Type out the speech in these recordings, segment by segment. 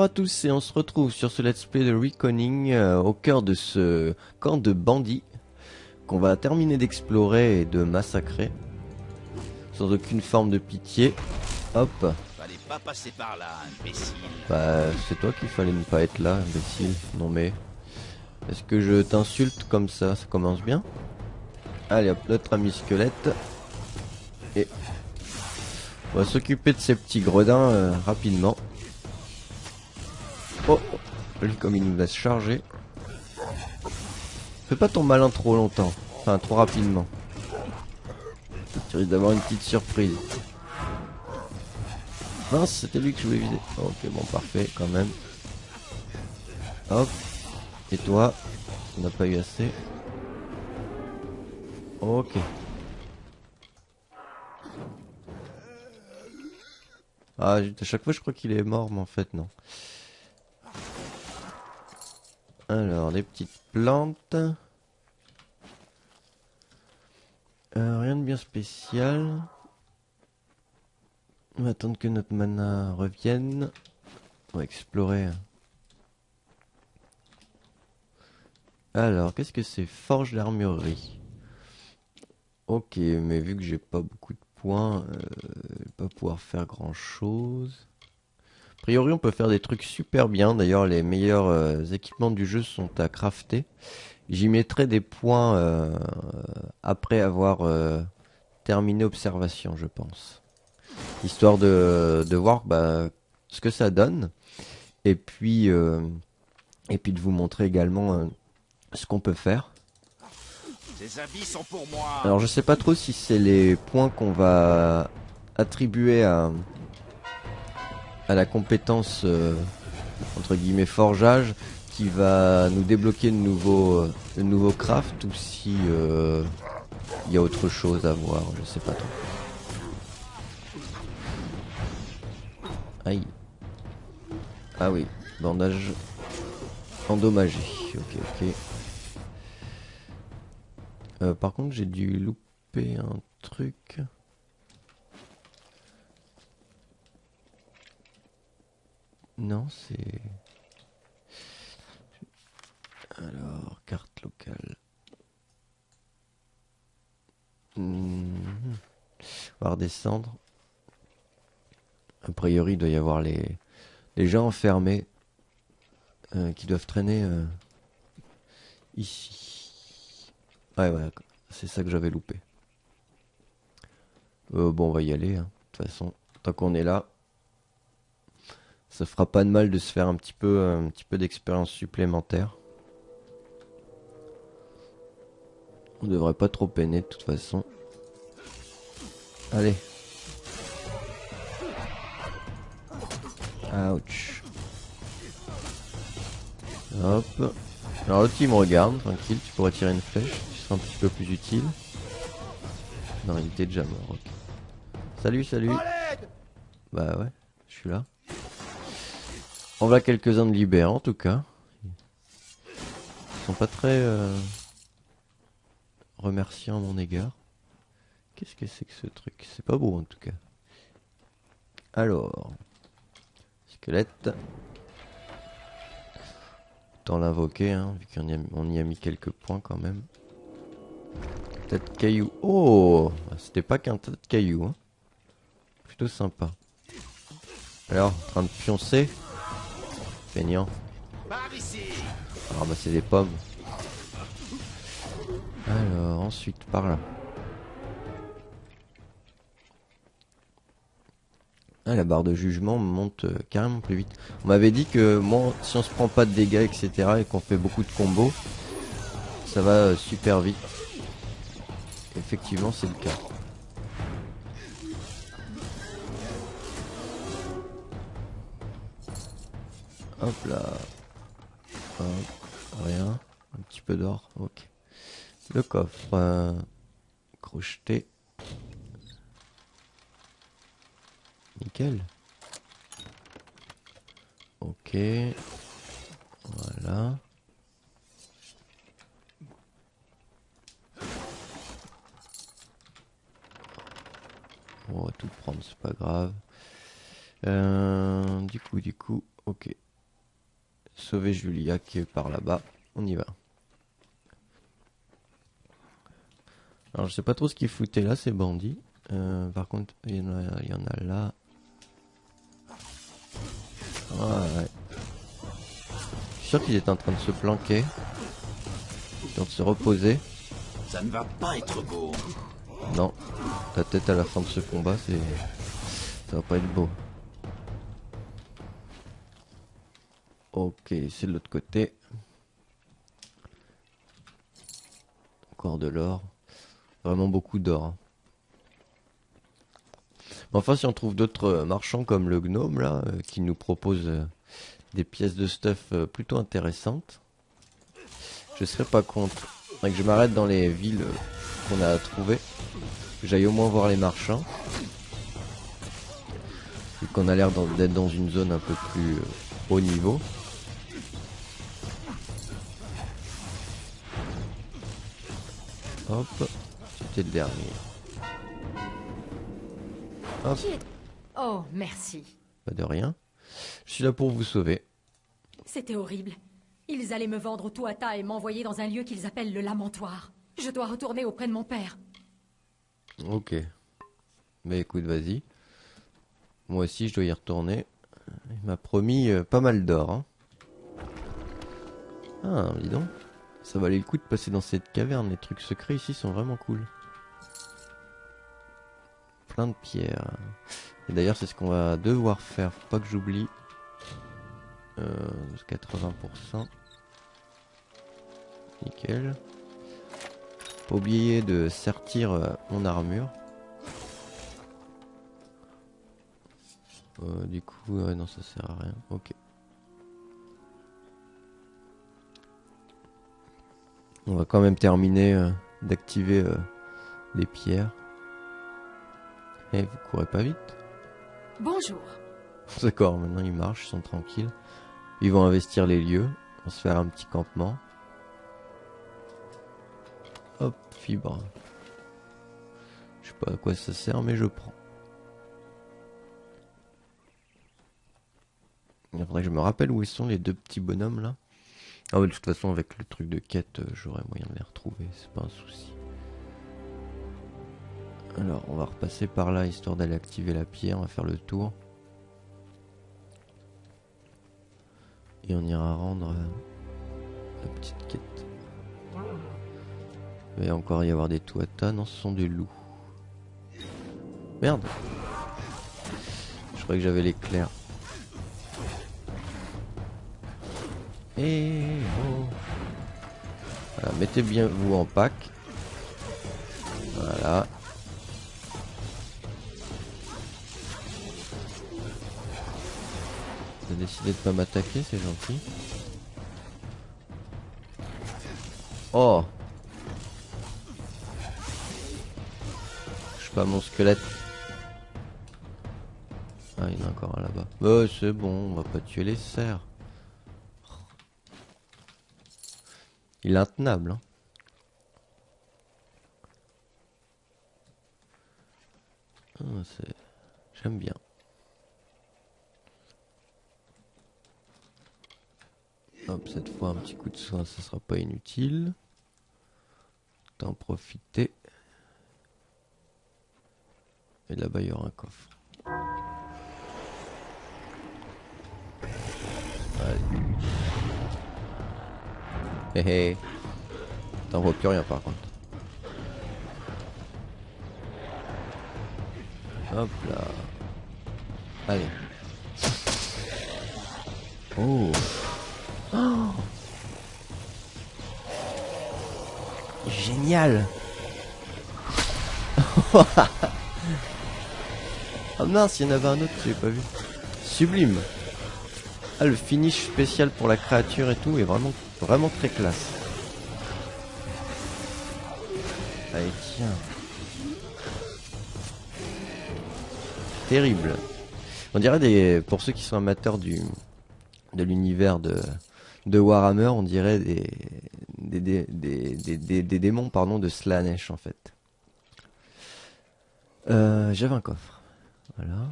Bonjour à tous et on se retrouve sur ce let's play de Reckoning au cœur de ce camp de bandits qu'on va terminer d'explorer et de massacrer sans aucune forme de pitié. Hop. Fallait pas passer par là, imbécile. Bah c'est toi qu'il fallait ne pas être là, imbécile. Non mais est-ce que je t'insulte comme ça commence bien. Allez hop, notre ami squelette. Et on va s'occuper de ces petits gredins rapidement. Oh, lui comme il nous laisse charger. Fais pas ton malin trop longtemps, enfin trop rapidement. Tu risques d'avoir une petite surprise. Mince, c'était lui que je voulais viser. Ok, bon, parfait, quand même. Hop. Et toi, on n'a pas eu assez. Ok. Ah, à chaque fois je crois qu'il est mort, mais en fait non. Alors, des petites plantes. Rien de bien spécial. On va attendre que notre mana revienne. On va explorer. Alors, qu'est-ce que c'est? Forge d'armurerie. Ok, mais vu que j'ai pas beaucoup de points, je vais pas pouvoir faire grand chose. A priori, on peut faire des trucs super bien. D'ailleurs, les meilleurs équipements du jeu sont à crafter. J'y mettrai des points après avoir terminé observation, je pense. Histoire de voir ce que ça donne. Et puis, de vous montrer également ce qu'on peut faire. Ces habits sont pour moi. Alors, je sais pas trop si c'est les points qu'on va attribuer à la compétence entre guillemets forgeage qui va nous débloquer de nouveaux crafts ou si il y a autre chose à voir, je sais pas trop. Aïe. Ah oui, bandage endommagé. Ok, ok. Par contre, j'ai dû louper un truc. Non, c'est... Alors, carte locale. On va redescendre. A priori, il doit y avoir les gens enfermés qui doivent traîner ici. Ouais, ouais, c'est ça que j'avais loupé. Bon, on va y aller, hein. De toute façon, tant qu'on est là, ça fera pas de mal de se faire un petit peu d'expérience supplémentaire. On devrait pas trop peiner de toute façon. Allez. Ouch. Hop. Alors l'autre il me regarde, tranquille, tu pourrais tirer une flèche, tu seras un petit peu plus utile. Non, il était déjà mort, ok. Salut, salut. Bah ouais, je suis là. On voit quelques-uns de libérés en tout cas. Ils sont pas très remerciants à mon égard. Qu'est-ce que c'est que ce truc? C'est pas beau en tout cas. Alors, squelette. Autant l'invoquer, hein, vu qu'on y a mis quelques points quand même. Tête de caillou. Oh, c'était pas qu'un tas de cailloux, hein. Plutôt sympa. Alors, en train de pioncer. Feignant. Par ici. Ramasser des pommes. Alors, ensuite, par là. Ah, la barre de jugement monte carrément plus vite. On m'avait dit que moi, si on se prend pas de dégâts, etc., et qu'on fait beaucoup de combos, ça va super vite. Effectivement, c'est le cas. Hop là. Hop, rien. Un petit peu d'or, ok. Le coffre. Crocheté. Nickel. Ok. Voilà. On va tout prendre, c'est pas grave. Du coup, ok. sauver Julia qui est par là-bas. On y va. Alors je sais pas trop ce qu'ils foutaient là ces bandits. Par contre il y en a là. Ouais. Je suis sûr qu'ils étaient en train de se planquer. De se reposer. Ça ne va pas être beau. Non. Ta tête à la fin de ce combat, ça va pas être beau. Ok, c'est de l'autre côté. Encore de l'or. Vraiment beaucoup d'or. Hein. Enfin, si on trouve d'autres marchands comme le gnome là, qui nous propose des pièces de stuff plutôt intéressantes, je serais pas contre. Faudrait que je m'arrête dans les villes qu'on a trouvées. Que j'aille au moins voir les marchands. Vu qu'on a l'air d'être dans une zone un peu plus haut niveau. Hop, c'était le dernier. Hop. Oh, merci. Pas de rien. Je suis là pour vous sauver. C'était horrible. Ils allaient me vendre tout à tas et m'envoyer dans un lieu qu'ils appellent le lamentoir. Je dois retourner auprès de mon père. Ok. Mais écoute, vas-y. Moi aussi, je dois y retourner. Il m'a promis pas mal d'or. Hein. Ah, dis donc. Ça valait le coup de passer dans cette caverne. Les trucs secrets ici sont vraiment cool. Plein de pierres. Et d'ailleurs, c'est ce qu'on va devoir faire. Faut pas que j'oublie. 80%. Nickel. Pas oublier de sertir mon armure. Du coup, non, ça sert à rien. Ok. On va quand même terminer d'activer les pierres. Eh, vous courez pas vite? Bonjour. D'accord, maintenant ils marchent, ils sont tranquilles. Ils vont investir les lieux. On va se faire un petit campement. Hop, fibre. Je sais pas à quoi ça sert, mais je prends. Il faudrait que je me rappelle où ils sont les deux petits bonhommes là. Ah ouais, de toute façon avec le truc de quête, j'aurai moyen de les retrouver, c'est pas un souci. Alors on va repasser par là histoire d'aller activer la pierre, on va faire le tour. Et on ira rendre la petite quête. Il va encore y avoir des tuatas, non ce sont des loups. Merde. Je croyais que j'avais l'éclair. Et oh. Voilà, mettez bien vous en pack. Voilà. T'as décidé de pas m'attaquer, c'est gentil. Oh. Touche pas mon squelette. Ah, il y en a encore un là-bas. Oh, c'est bon, on va pas tuer les cerfs. Il est intenable, hein. Ah, j'aime bien. Hop, cette fois un petit coup de soin, ça sera pas inutile. T'en profiter. Et là-bas il y aura un coffre. Allez. Hé hé. T'en vois plus rien par contre. Hop là. Allez. Oh. Oh. Génial. Ah mince, il y en avait un autre que j'ai pas vu. Sublime. Ah, le finish spécial pour la créature et tout est vraiment, vraiment très classe. Allez, tiens. Terrible. On dirait pour ceux qui sont amateurs de l'univers de Warhammer, on dirait des démons pardon, de Slaanesh en fait. J'avais un coffre. Voilà.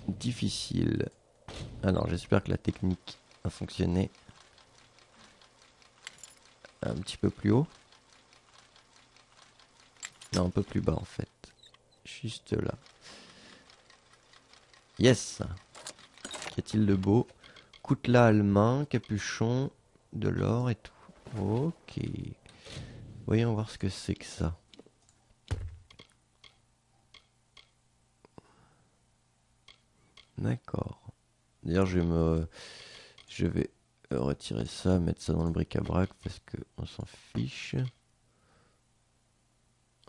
Difficile. Alors j'espère que la technique a fonctionné. Un petit peu plus haut. Non, un peu plus bas en fait. Juste là. Yes. Qu'y a-t-il de beau? Coutelas allemand, capuchon, de l'or et tout. Ok. Voyons voir ce que c'est que ça. D'accord. D'ailleurs, je vais retirer ça, mettre ça dans le bric-à-brac parce que on s'en fiche.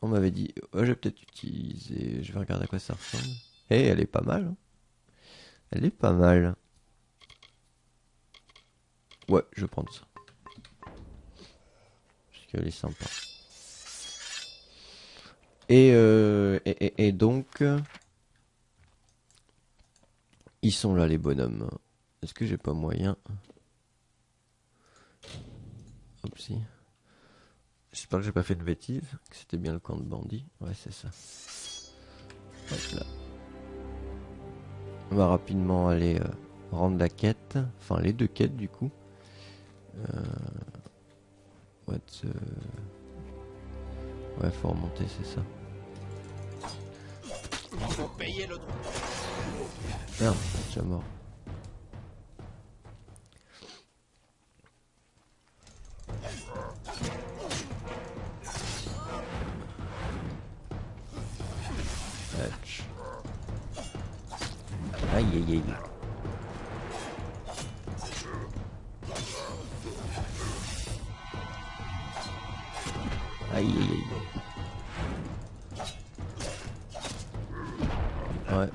On m'avait dit, ouais, je vais peut-être utiliser. Je vais regarder à quoi ça ressemble. Eh, elle est pas mal. Hein. Elle est pas mal. Ouais, je vais prendre ça. Parce qu'elle est sympa. Et donc, ils sont là les bonhommes. Est-ce que j'ai pas moyen? Hop si. J'espère que j'ai pas fait de bêtises, que c'était bien le camp de bandits. Ouais, c'est ça. Hop là. On va rapidement aller rendre la quête. Enfin, les deux quêtes du coup. Ouais, faut remonter, c'est ça. Il faut payer le droit. Merde, déjà mort. Hatch. Aïe aïe aïe. Aïe aïe aïe. Ouais.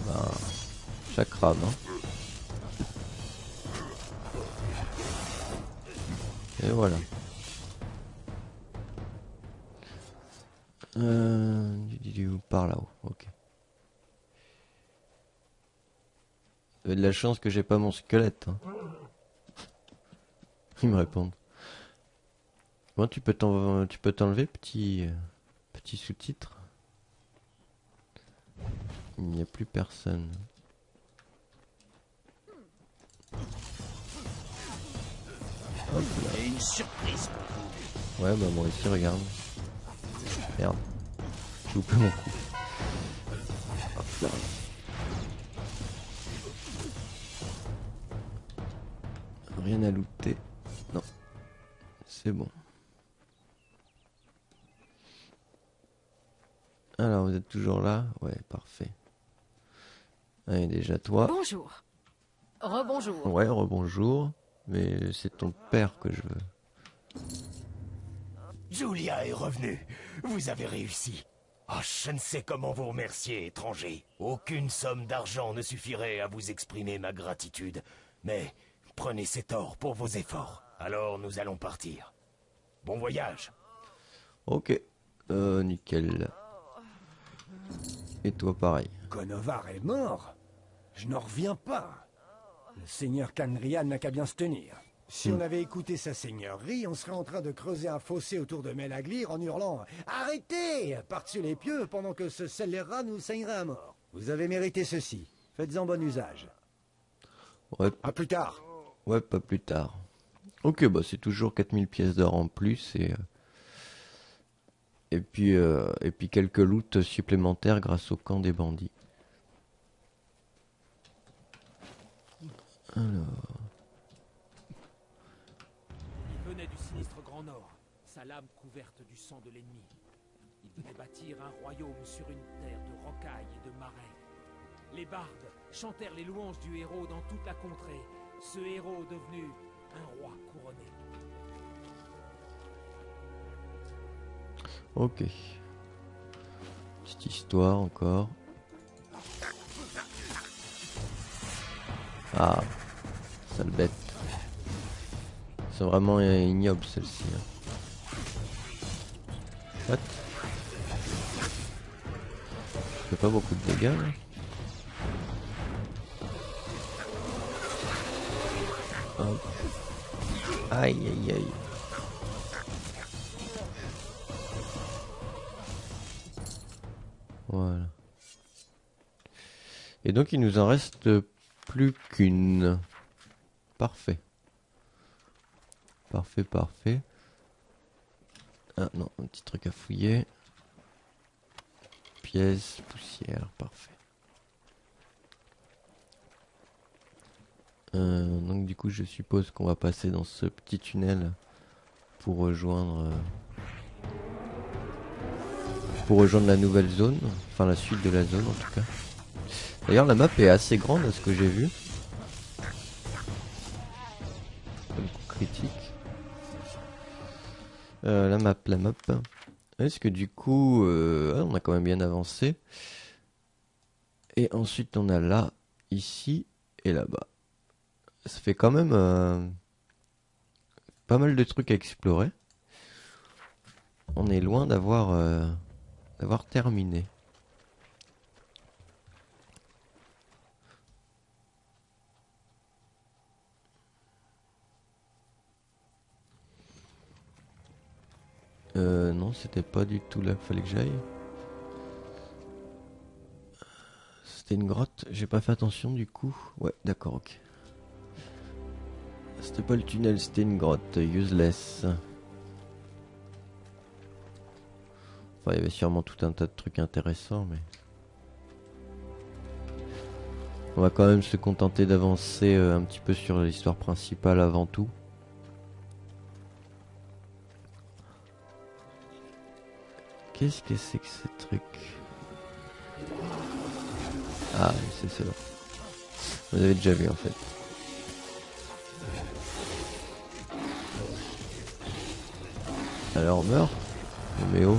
Bah, chaque rame, hein. Et voilà. Par là-haut, ok. Vous avez de la chance que j'ai pas mon squelette. Hein. Ils me répondent. Bon, tu peux t'enlever, petit sous-titre. Il n'y a plus personne. Hop là. Et une surprise. Ouais, bah moi aussi, regarde. Merde. J'ai loupé mon coup. Hop là. Rien à looter. Non. C'est bon. Alors, vous êtes toujours là? Ouais, parfait. Allez, déjà toi. Bonjour. Rebonjour. Ouais, rebonjour. Mais c'est ton père que je veux. Julia est revenue. Vous avez réussi. Oh, je ne sais comment vous remercier, étranger. Aucune somme d'argent ne suffirait à vous exprimer ma gratitude. Mais prenez cet or pour vos efforts. Alors nous allons partir. Bon voyage. Ok. Nickel. Et toi, pareil. Konovar est mort. Je n'en reviens pas. Le seigneur Canrian n'a qu'à bien se tenir. Si on avait écouté sa seigneurie, on serait en train de creuser un fossé autour de Melaglir en hurlant « Arrêtez !» par-dessus les pieux pendant que ce scélérat nous saignerait à mort. Vous avez mérité ceci. Faites-en bon usage. Ouais, À plus tard. ouais, pas plus tard. Ok, bah c'est toujours 4000 pièces d'or en plus et puis quelques loots supplémentaires grâce au camp des bandits. Alors... Il venait du sinistre Grand Nord, sa lame couverte du sang de l'ennemi. Il venait bâtir un royaume sur une terre de rocailles et de marais. Les bardes chantèrent les louanges du héros dans toute la contrée, ce héros devenu un roi couronné. Ok. Petite histoire encore. Ah, sale bête. C'est vraiment ignoble celle-ci. Hein. What? Je fais pas beaucoup de dégâts là. Hop. Aïe aïe aïe. Voilà. Et donc il nous en reste plus qu'une. Parfait. Parfait, parfait. Ah non, un petit truc à fouiller. Pièces, poussière, parfait. Donc du coup je suppose qu'on va passer dans ce petit tunnel pour rejoindre la nouvelle zone, enfin la suite de la zone en tout cas. D'ailleurs la map est assez grande à ce que j'ai vu. Un coup critique. La map. Est-ce que du coup on a quand même bien avancé. Et ensuite on a là, ici et là-bas. Ça fait quand même pas mal de trucs à explorer. On est loin d'avoir terminé. Non, c'était pas du tout là qu'il fallait que j'aille. C'était une grotte, j'ai pas fait attention du coup. Ouais, d'accord, ok. C'était pas le tunnel, c'était une grotte. Useless. Enfin, il y avait sûrement tout un tas de trucs intéressants, mais... On va quand même se contenter d'avancer un petit peu sur l'histoire principale avant tout. Qu'est-ce que c'est que ce truc? Ah, c'est cela. Vous avez déjà vu en fait. Alors meurs, mais oh.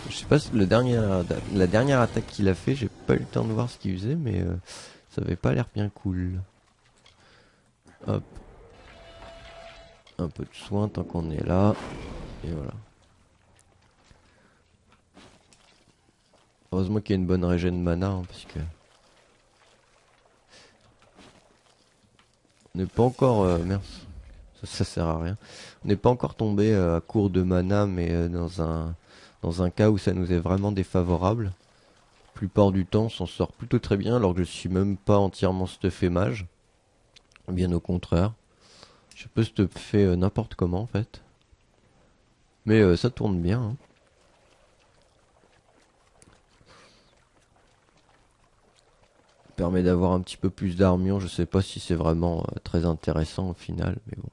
Je sais pas si la dernière attaque qu'il a fait, j'ai pas eu le temps de voir ce qu'il faisait, mais ça avait pas l'air bien cool. Hop. Un peu de soin tant qu'on est là. Et voilà. Heureusement qu'il y a une bonne régène de mana, hein, parce que... On n'est pas encore... merde. Ça sert à rien. On n'est pas encore tombé à court de mana, mais dans un cas où ça nous est vraiment défavorable. La plupart du temps, on s'en sort plutôt très bien, alors que je suis même pas entièrement stuffé mage. Bien au contraire. Je peux stuffer n'importe comment en fait. Mais ça tourne bien. Hein. Permet d'avoir un petit peu plus d'armure. Je sais pas si c'est vraiment très intéressant au final, mais bon.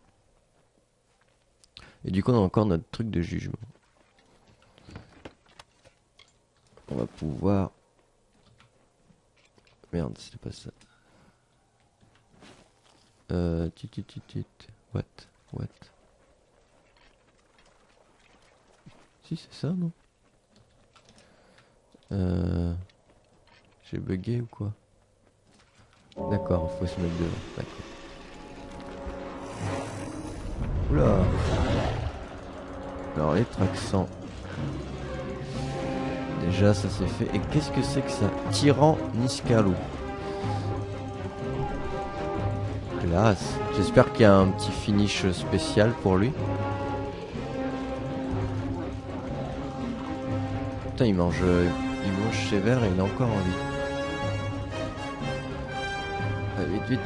Et du coup on a encore notre truc de jugement. On va pouvoir... Merde, c'était pas ça. What? Si c'est ça, non? J'ai bugué ou quoi? D'accord, faut se mettre devant. D'accord. Oula. Alors les traxants. Déjà ça c'est fait. Et qu'est-ce que c'est que ça? Tyran Niskalu. Classe. J'espère qu'il y a un petit finish spécial pour lui. Putain, il mange sévère et il a encore envie. Allez, vite.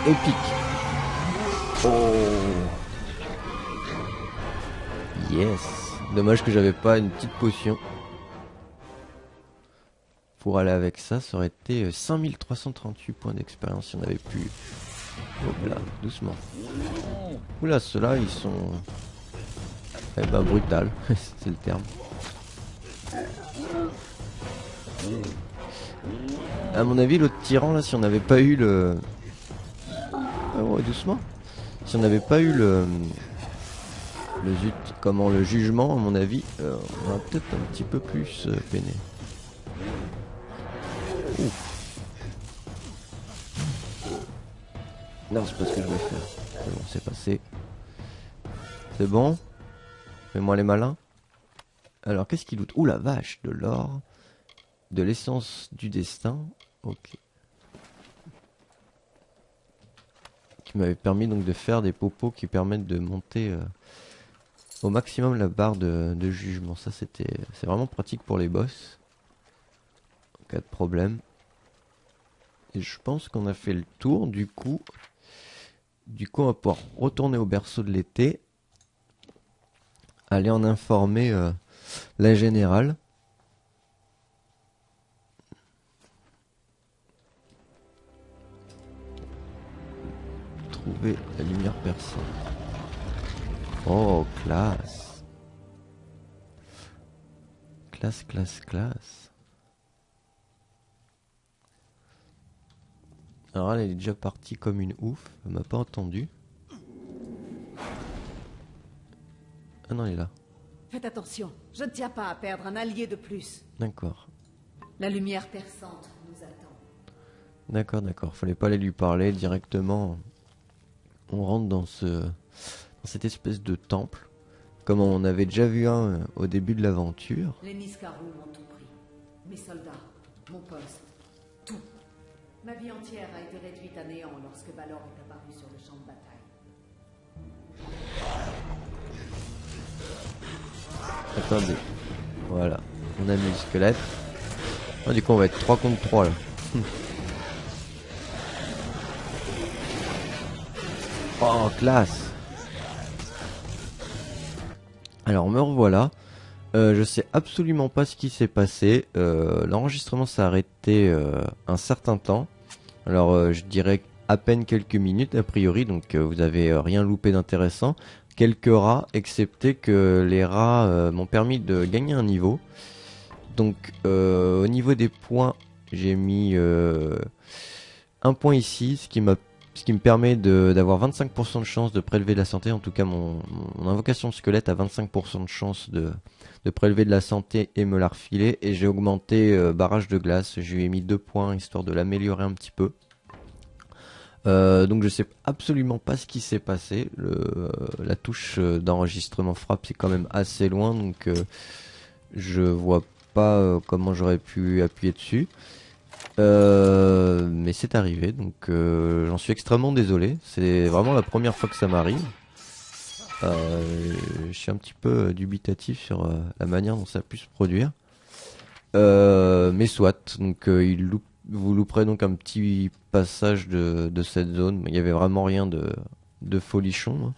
Épique. Oh. Yes. Dommage que j'avais pas une petite potion. Pour aller avec ça, ça aurait été 5338 points d'expérience si on avait pu. Hop là, doucement. Oula, ceux-là, ils sont... Eh ben, brutal, c'est le terme. À mon avis, l'autre tyran, là, si on n'avait pas eu le... Oh, doucement. Si on n'avait pas eu le jugement, à mon avis, on va peut-être un petit peu plus peiné. Ouf. Non, c'est pas ce que je voulais faire. C'est bon, c'est passé. C'est bon. Fais-moi les malins. Alors, qu'est-ce qu'il loot? Ouh la vache, de l'or. De l'essence du destin. Ok. qui m'avait permis donc de faire des popos qui permettent de monter au maximum la barre de jugement. Ça c'est vraiment pratique pour les boss en cas de problème. Et je pense qu'on a fait le tour. Du coup on va pouvoir retourner au berceau de l'été, aller en informer la générale. Trouver la lumière perçante. Oh, classe. Classe. Alors elle est déjà partie comme une ouf. Elle m'a pas entendu. Ah non, elle est là. Faites attention, je ne tiens pas à perdre un allié de plus. D'accord. La lumière perçante nous attend. D'accord. Fallait pas aller lui parler directement. On rentre dans cette espèce de temple. Comme on avait déjà vu un au début de l'aventure. Les Niskaru m'ont tout pris. Mes soldats, mon poste, tout. Ma vie entière a été réduite à néant lorsque Balor est apparu sur le champ de bataille. Attendez. Voilà. On a mis le squelette. Ah, du coup on va être 3 contre 3 là. Oh, classe. Alors me revoilà. Je sais absolument pas ce qui s'est passé. L'enregistrement s'est arrêté un certain temps. Alors je dirais à peine quelques minutes a priori. Donc vous avez rien loupé d'intéressant. Quelques rats, excepté que les rats m'ont permis de gagner un niveau. Donc au niveau des points, j'ai mis un point ici, ce qui me permet d'avoir 25% de chance de prélever de la santé. En tout cas, mon invocation de squelette a 25% de chance de prélever de la santé et me la refiler. Et j'ai augmenté barrage de glace. Je lui ai mis 2 points histoire de l'améliorer un petit peu. Donc je sais absolument pas ce qui s'est passé. La touche d'enregistrement frappe, c'est quand même assez loin. Donc je vois pas comment j'aurais pu appuyer dessus. Mais c'est arrivé, donc j'en suis extrêmement désolé. C'est vraiment la première fois que ça m'arrive. Je suis un petit peu dubitatif sur la manière dont ça a pu se produire. Mais soit, donc vous louperez donc un petit passage de cette zone. Il n'y avait vraiment rien de folichon.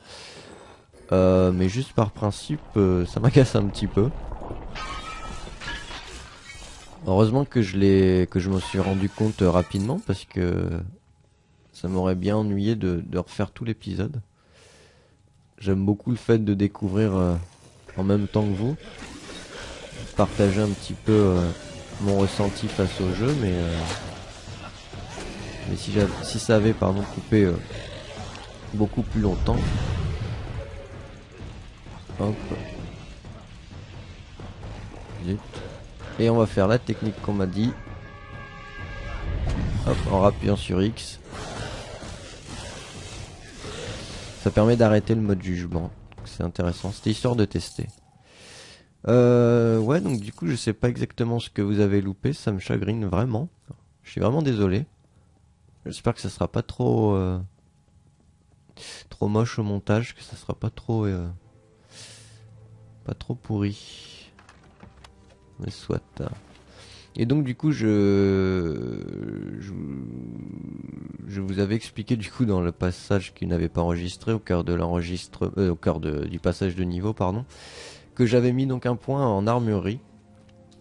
Mais juste par principe, ça m'agace un petit peu. Heureusement que je me suis rendu compte rapidement parce que ça m'aurait bien ennuyé de refaire tout l'épisode. J'aime beaucoup le fait de découvrir en même temps que vous, partager un petit peu mon ressenti face au jeu, mais si ça avait coupé beaucoup plus longtemps. Hop. Zut. Et on va faire la technique qu'on m'a dit. Hop, en appuyant sur X. Ça permet d'arrêter le mode jugement. C'est intéressant. C'était histoire de tester. Ouais, donc du coup, je sais pas exactement ce que vous avez loupé. Ça me chagrine vraiment. Je suis vraiment désolé. J'espère que ça sera pas trop moche au montage, que ça sera pas trop pourri. Mais soit. Et donc du coup je vous avais expliqué du coup dans le passage qui n'avait pas enregistré au cœur du passage de niveau pardon, que j'avais mis donc un point en armurerie.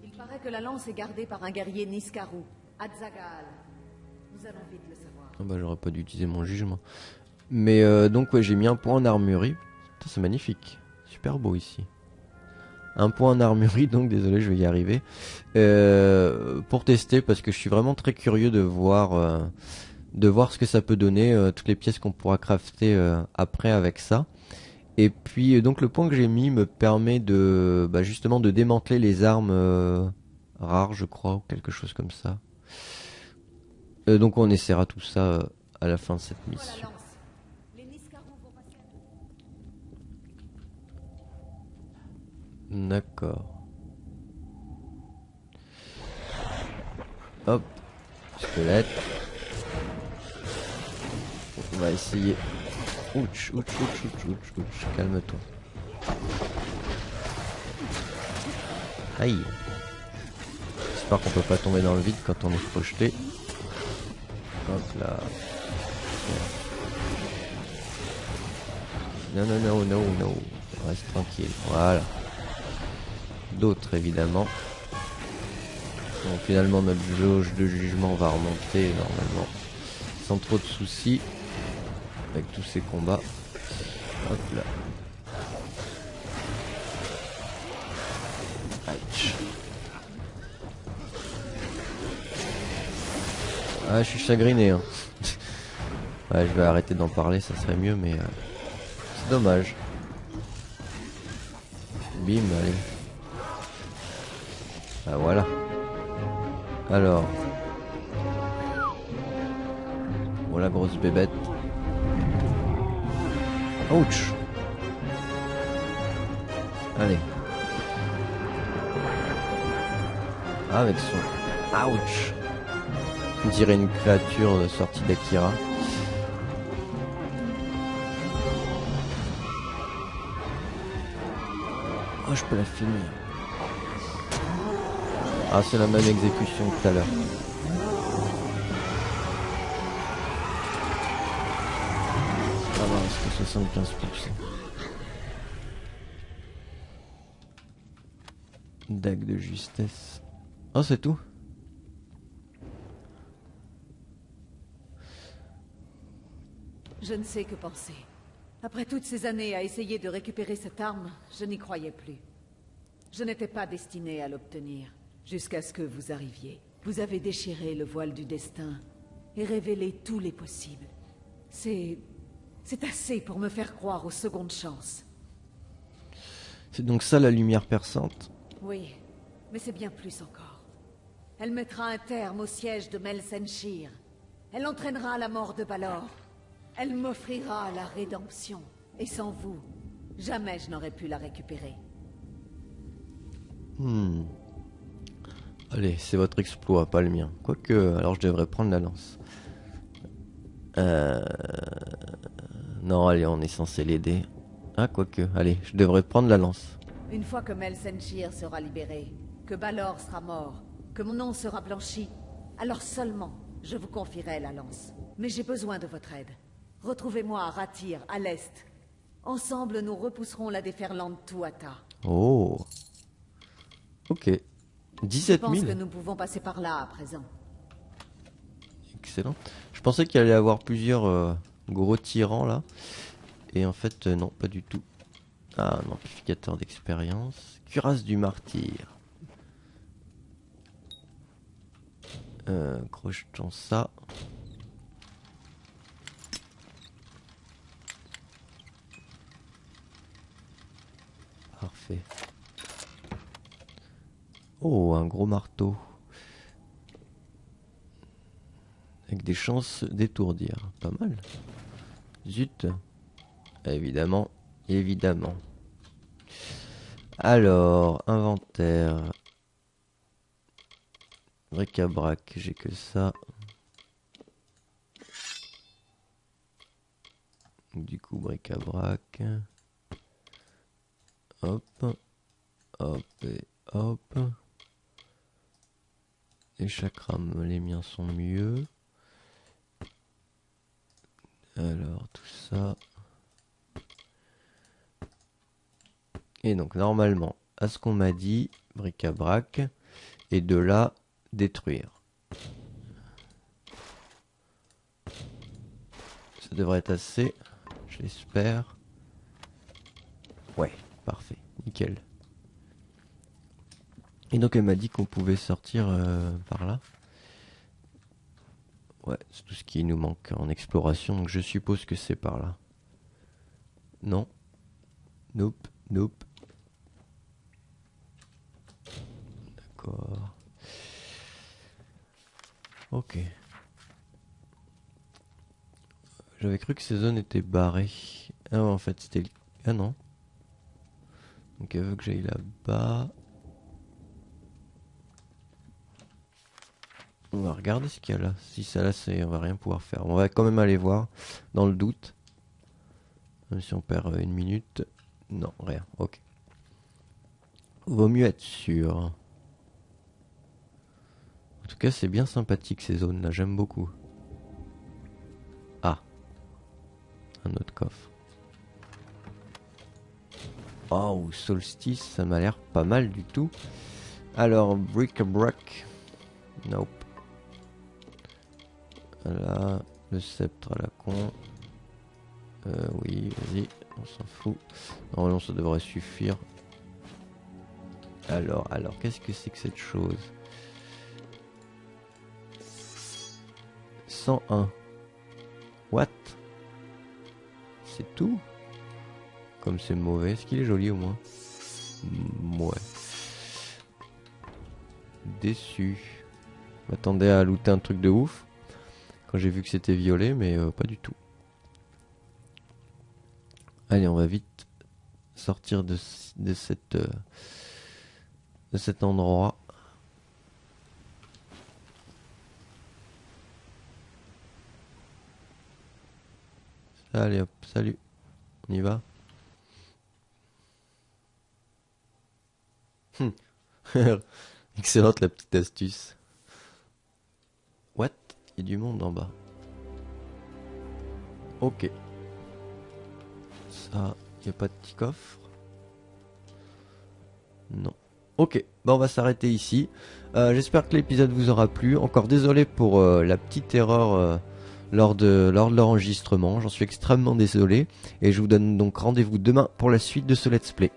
Il paraît que la lance est gardée par un guerrier Niskaru, Adzagal. Nous allons vite le savoir. Ah bah j'aurais pas dû utiliser mon jugement. Mais donc ouais, j'ai mis un point en armurerie. C'est magnifique, super beau ici. Un point en armurerie, donc désolé, je vais y arriver. Pour tester, parce que je suis vraiment très curieux de voir ce que ça peut donner, toutes les pièces qu'on pourra crafter après avec ça. Et puis donc le point que j'ai mis me permet de justement de démanteler les armes rares, je crois, ou quelque chose comme ça. Donc on essaiera tout ça à la fin de cette mission. D'accord. Hop. Squelette. On va essayer. Ouch, ouch, ouch, ouch, ouch, ouch. Calme-toi. Aïe. J'espère qu'on peut pas tomber dans le vide quand on est projeté. Hop là. Non, non, non, non, non. Reste tranquille. Voilà. D'autres évidemment. Donc finalement notre jauge de jugement va remonter normalement. Sans trop de soucis. Avec tous ces combats. Hop là. Aïe. Ah, je suis chagriné. Hein. Ouais, je vais arrêter d'en parler, ça serait mieux, mais c'est dommage. Bim, allez. Ah voilà. Alors. Voilà, grosse bébête. Ouch. Allez. Ah, avec son... Ouch. On dirait une créature sortie d'Akira. Oh, je peux la finir. Ah, c'est la même exécution que tout à l'heure. Ah non, c'est que 75%. Dague de justesse. Oh, c'est tout? Je ne sais que penser. Après toutes ces années à essayer de récupérer cette arme, je n'y croyais plus. Je n'étais pas destinée à l'obtenir, jusqu'à ce que vous arriviez. Vous avez déchiré le voile du destin et révélé tous les possibles. C'est assez pour me faire croire aux secondes chances. C'est donc ça la lumière perçante? Oui, mais c'est bien plus encore. Elle mettra un terme au siège de Melsenshir. Elle entraînera la mort de Balor. Elle m'offrira la rédemption. Et sans vous, jamais je n'aurais pu la récupérer. Allez, c'est votre exploit, pas le mien. Quoique, alors je devrais prendre la lance. Non, allez, on est censé l'aider. Ah, quoique, allez, je devrais prendre la lance. Une fois que Melsenshir sera libéré, que Balor sera mort, que mon nom sera blanchi, alors seulement je vous confierai la lance. Mais j'ai besoin de votre aide. Retrouvez-moi à Ratyr, à l'est. Ensemble, nous repousserons la déferlante Tuatha. Oh. Ok. 17 000. Je pense que nous pouvons passer par là à présent. Excellent. Je pensais qu'il allait y avoir plusieurs gros tyrans là. Et en fait, non, pas du tout. Ah, un amplificateur d'expérience. Cuirasse du martyr. Crochetons ça. Parfait. Oh, un gros marteau. Avec des chances d'étourdir. Pas mal. Zut. Évidemment. Évidemment. Alors, inventaire. Bric-à-brac, j'ai que ça. Du coup, bric-à-brac. Hop. Hop et hop. Les chakras, les miens sont mieux. Alors, tout ça. Et donc, normalement, à ce qu'on m'a dit, bric-à-brac. Et de là, détruire. Ça devrait être assez, je l'espère. Ouais, parfait, nickel. Et donc elle m'a dit qu'on pouvait sortir par là. Ouais, c'est tout ce qui nous manque en exploration, donc je suppose que c'est par là. Non. Nope, nope. D'accord. Ok. J'avais cru que ces zones étaient barrées. Ah en fait c'était... Ah non. Donc elle veut que j'aille là-bas. On va regarder ce qu'il y a là. Si ça là, on va rien pouvoir faire. On va quand même aller voir, dans le doute. Même si on perd une minute. Non, rien. Ok. Vaut mieux être sûr. En tout cas, c'est bien sympathique ces zones-là. J'aime beaucoup. Ah. Un autre coffre. Oh, solstice, ça m'a l'air pas mal du tout. Alors, bric-a-brac. Nope. Là, le sceptre à la con. Oui, vas-y, on s'en fout. Normalement, ça devrait suffire. Alors, qu'est-ce que c'est que cette chose? 101. What? C'est tout? Comme c'est mauvais. Est-ce qu'il est joli au moins? Ouais. Déçu. Je m'attendais à looter un truc de ouf. Quand j'ai vu que c'était violet, mais pas du tout. Allez, on va vite sortir de cet endroit. Allez hop, salut. On y va. Excellente la petite astuce. What? Il y a du monde en bas. Ok. Ça, il n'y a pas de petit coffre. Non. Ok, bon, on va s'arrêter ici. J'espère que l'épisode vous aura plu. Encore désolé pour la petite erreur lors de l'enregistrement. J'en suis extrêmement désolé. Et je vous donne donc rendez-vous demain pour la suite de ce let's play.